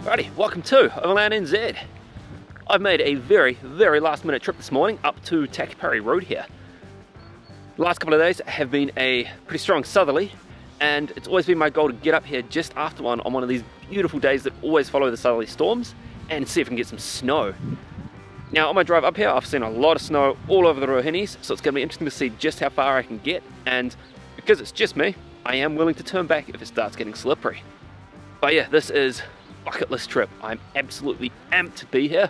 Alrighty, welcome to Overland NZ. I've made a very last minute trip this morning up to Takapari Road here. The last couple of days have been a pretty strong southerly, and it's always been my goal to get up here just after one on one of these beautiful days that always follow the southerly storms and see if we can get some snow. Now on my drive up here I've seen a lot of snow all over the Rohinis, so it's going to be interesting to see just how far I can get, and because it's just me, I am willing to turn back if it starts getting slippery. But yeah, this is bucket list trip. I'm absolutely amped to be here,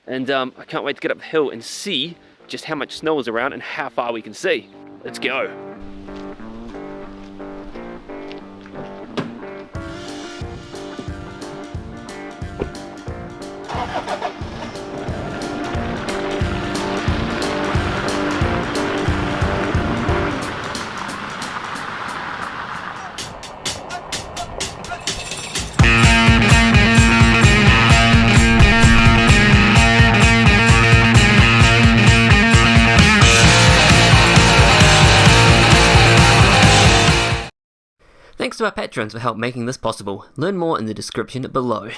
and I can't wait to get up the hill and see just how much snow is around and how far we can see. Let's go. Thanks to our patrons for help making this possible. Learn more in the description below.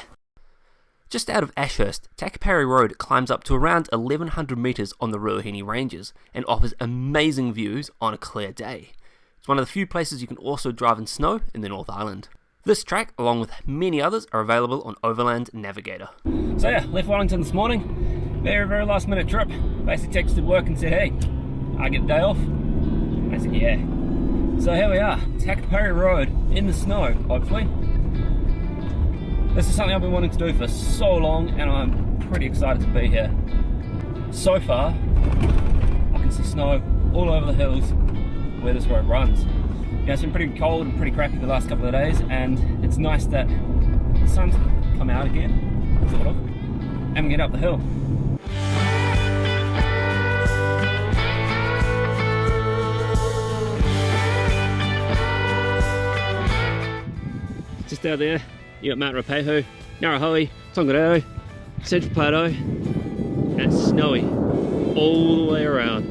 Just out of Ashurst, Takapari Road climbs up to around 1100 metres on the Rohini ranges and offers amazing views on a clear day. It's one of the few places you can also drive in snow in the North Island. This track, along with many others, are available on Overland Navigator. So yeah, left Wellington this morning. Very last minute trip. Basically texted work and said, hey, I get the day off. I said, yeah. So here we are, Takapari Road in the snow, hopefully. This is something I've been wanting to do for so long, and I'm pretty excited to be here. So far, I can see snow all over the hills where this road runs. Yeah, it's been pretty cold and pretty crappy the last couple of days, and it's nice that the sun's come out again, sort of, and we get up the hill. Just out there, you got Mount Rapehu, Narahoe, Tongariro, Central Plateau, and it's snowy all the way around.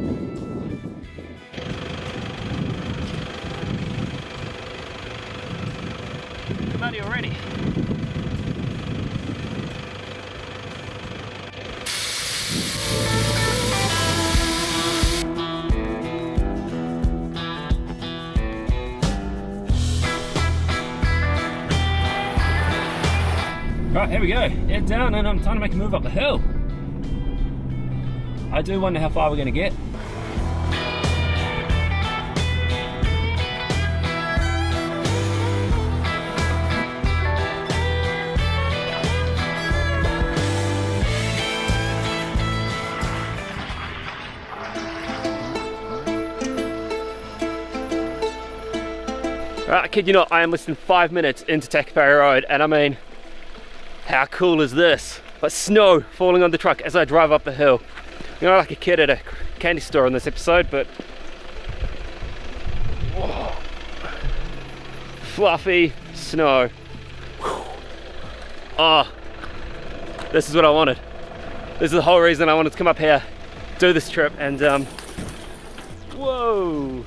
Come out here already. Right, here we go, head down, and I'm time to make a move up the hill. I do wonder how far we're going to get. Right, I kid you not, I am less than 5 minutes into Takapari Road, and I mean, how cool is this? But snow falling on the truck as I drive up the hill. You know, like a kid at a candy store in this episode, but whoa, fluffy snow. Oh, this is what I wanted. This is the whole reason I wanted to come up here, do this trip, and whoa,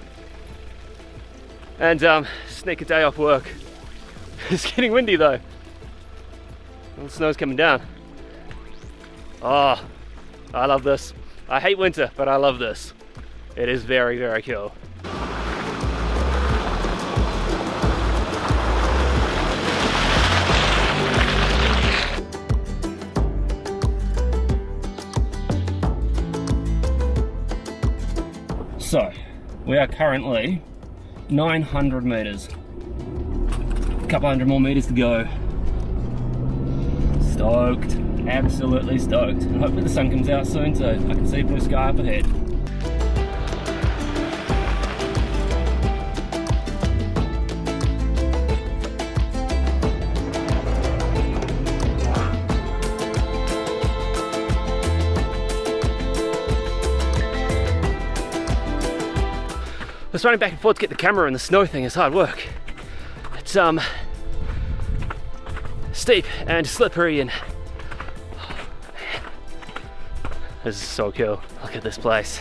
and sneak a day off work. It's getting windy though. The snow's coming down. Oh, I love this. I hate winter, but I love this. It is very cool. So, we are currently 900 meters. A couple hundred more meters to go. Stoked, absolutely stoked. And hopefully the sun comes out soon so I can see blue sky up ahead. Just running back and forth to get the camera, and the snow thing is hard work. It's steep and slippery, and oh, man. This is so cool. Look at this place.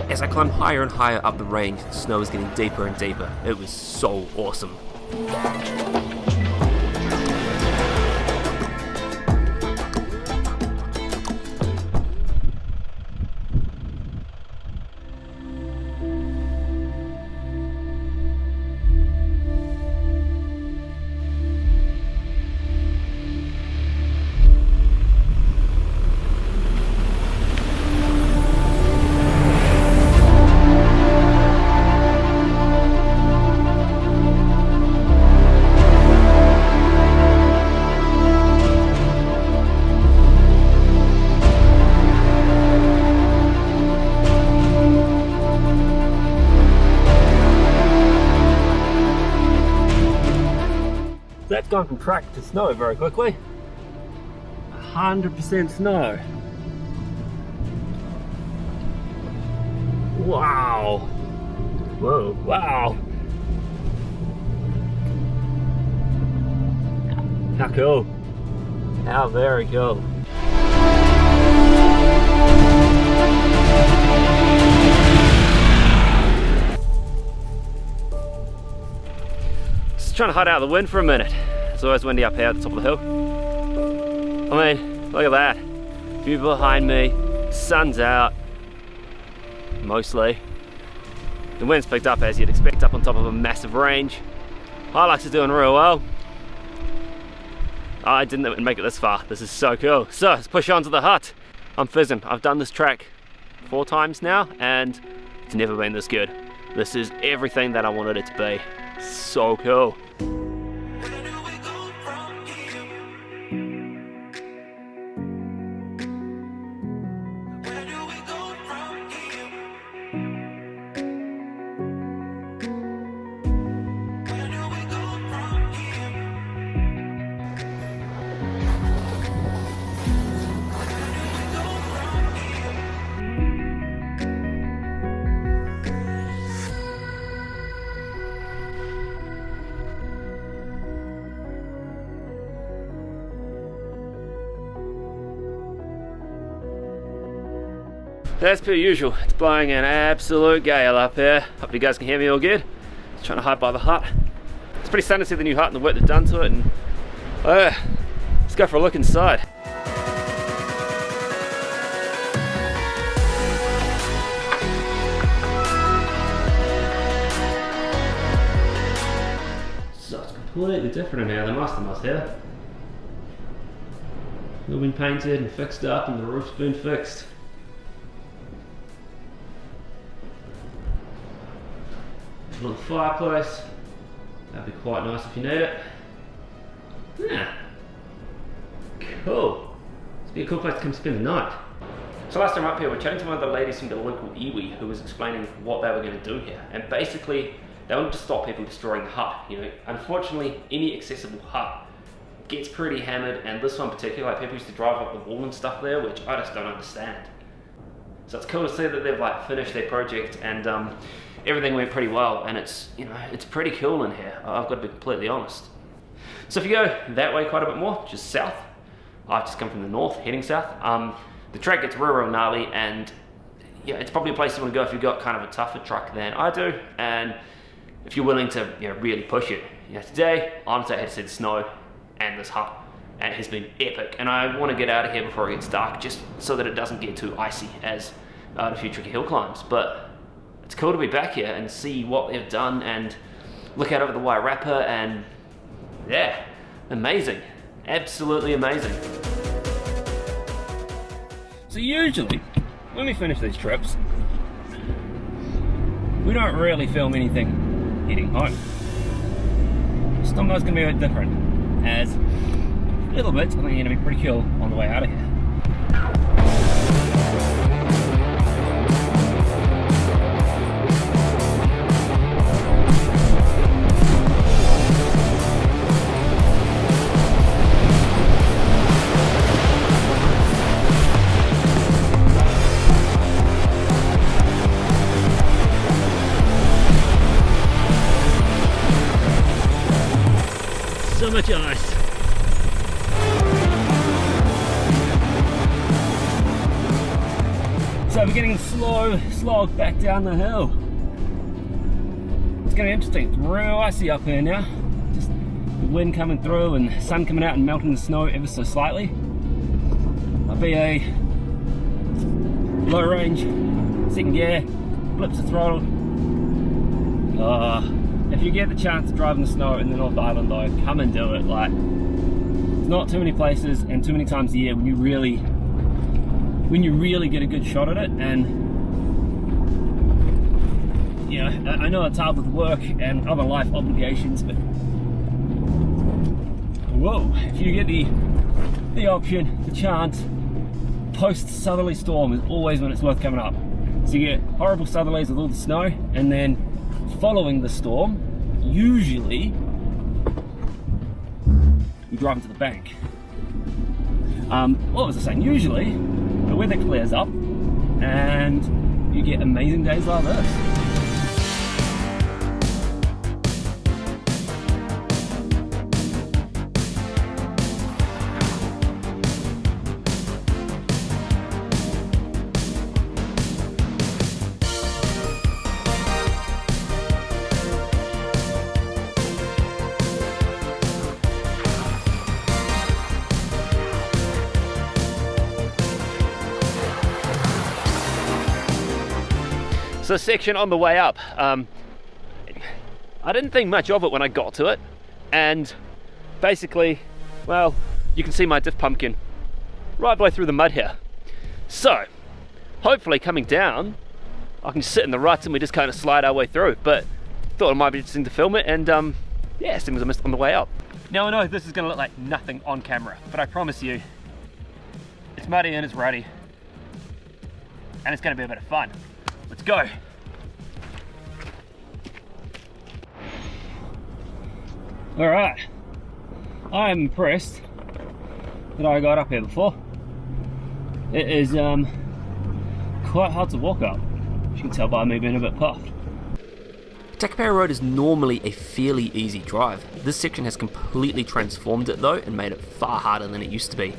As I climbed higher and higher up the range, the snow was getting deeper and deeper. It was so awesome. That's gone from track to snow very quickly. 100% snow. Wow. Whoa, wow. How cool. How very cool. Just trying to hide out of the wind for a minute. It's always windy up here at the top of the hill. I mean, look at that. View behind me, sun's out, mostly. The wind's picked up as you'd expect up on top of a massive range. Hilux is doing real well. I didn't even make it this far. This is so cool. So let's push on to the hut. I'm fizzing. I've done this track 4 times now and it's never been this good. This is everything that I wanted it to be. So cool. As per usual, it's blowing an absolute gale up here. Hope you guys can hear me all good. Just trying to hide by the hut. It's pretty stunning to see the new hut and the work they've done to it, and let's go for a look inside. So it's completely different in here than last time I was here. It's all been painted and fixed up, and the roof's been fixed. A little fireplace, that'd be quite nice if you need it. Yeah, cool. It's be a cool place to come spend the night. So last time up here, we're chatting to one of the ladies from the local iwi who was explaining what they were going to do here, and basically they wanted to stop people destroying the hut. You know, unfortunately, any accessible hut gets pretty hammered, and this one in particular, like, people used to drive up the wall and stuff there, which I just don't understand. So it's cool to see that they've like finished their project and everything went pretty well, and it's, you know, it's pretty cool in here. I've got to be completely honest. So if you go that way quite a bit more, just south, I've just come from the north, heading south. The track gets real gnarly, and yeah, it's probably a place you want to go if you've got kind of a tougher truck than I do, and if you're willing to, you know, really push it. You know, today, honestly, I had to see the snow and this hut, and it has been epic, and I want to get out of here before it gets dark, just so that it doesn't get too icy as the few tricky hill climbs. But it's cool to be back here and see what they've done and look out over the Wairarapa, and yeah, amazing, absolutely amazing. So usually, when we finish these trips, we don't really film anything heading home. This time is going to be a bit different, as a little bit, I think you're going to be pretty cool on the way out of here. much ice. So we're getting a slow slog back down the hill. It's going to be interesting. It's real icy up here now. Just the wind coming through and the sun coming out and melting the snow ever so slightly. Might be a low range, second gear, flips the throttle. If you get the chance to drive in the snow in the North Island though, come and do it. Like, there's not too many places and too many times a year when you really get a good shot at it. And you know, I know it's hard with work and other life obligations, but whoa, if you get the option, the chance, post southerly storm is always when it's worth coming up. So you get horrible southerlies with all the snow, and then following the storm, usually you drive into the bank. What was I saying? Usually the weather clears up and you get amazing days like this. So section on the way up, I didn't think much of it when I got to it, and basically, well, you can see my diff pumpkin right the way through the mud here. So hopefully coming down I can sit in the ruts and we just kind of slide our way through, but thought it might be interesting to film it, and yeah, things I missed on the way up. Now I know this is going to look like nothing on camera, but I promise you it's muddy and it's ruddy and it's going to be a bit of fun. Let's go. All right, I'm impressed that I got up here before. It is quite hard to walk up. You can tell by me being a bit puffed. Takapari Road is normally a fairly easy drive. This section has completely transformed it though and made it far harder than it used to be.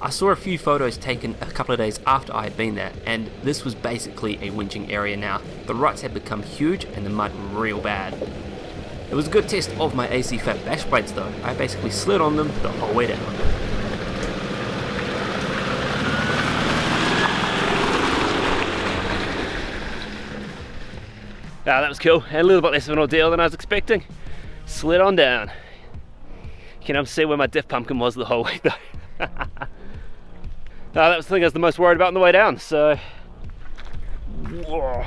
I saw a few photos taken a couple of days after I had been there, and this was basically a winching area now. The ruts had become huge and the mud real bad. It was a good test of my AC Fat bash plates though. I basically slid on them the whole way down. Ah, that was cool, and a little bit less of an ordeal than I was expecting. Slid on down. You can see where my diff pumpkin was the whole way though. That was the thing I was the most worried about on the way down, so whoa.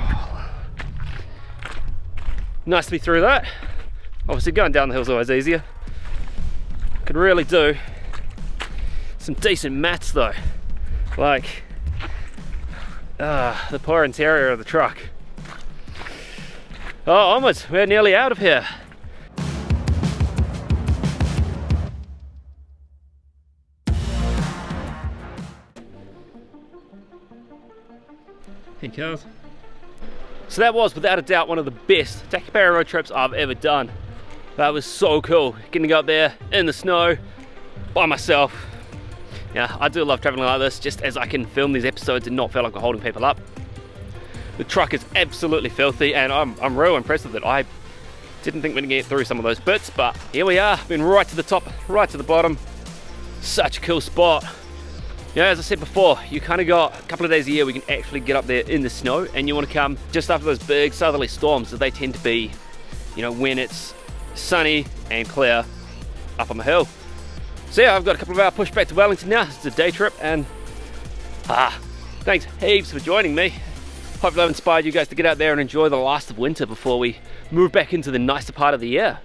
Nice to be through that. Obviously going down the hill is always easier. Could really do some decent mats though, like the poor interior of the truck. Oh, onwards, we're nearly out of here. Hey Carls. So that was without a doubt one of the best Takapari Road trips I've ever done. That was so cool, getting to go up there in the snow by myself. Yeah, I do love traveling like this, just as I can film these episodes and not feel like I'm holding people up. The truck is absolutely filthy, and I'm real impressed with it. I didn't think we'd get through some of those bits, but here we are, been right to the top, right to the bottom. Such a cool spot. You know, as I said before, you kind of got a couple of days a year we can actually get up there in the snow, and you want to come just after those big southerly storms, that they tend to be, you know, when it's sunny and clear up on the hill. So yeah, I've got a couple of hour push back to Wellington now. It's a day trip, and thanks heaps for joining me. Hopefully I've inspired you guys to get out there and enjoy the last of winter before we move back into the nicer part of the year.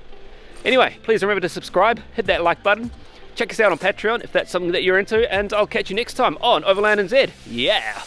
Anyway, please remember to subscribe, hit that like button, check us out on Patreon if that's something that you're into, and I'll catch you next time on Overland NZ. Yeah!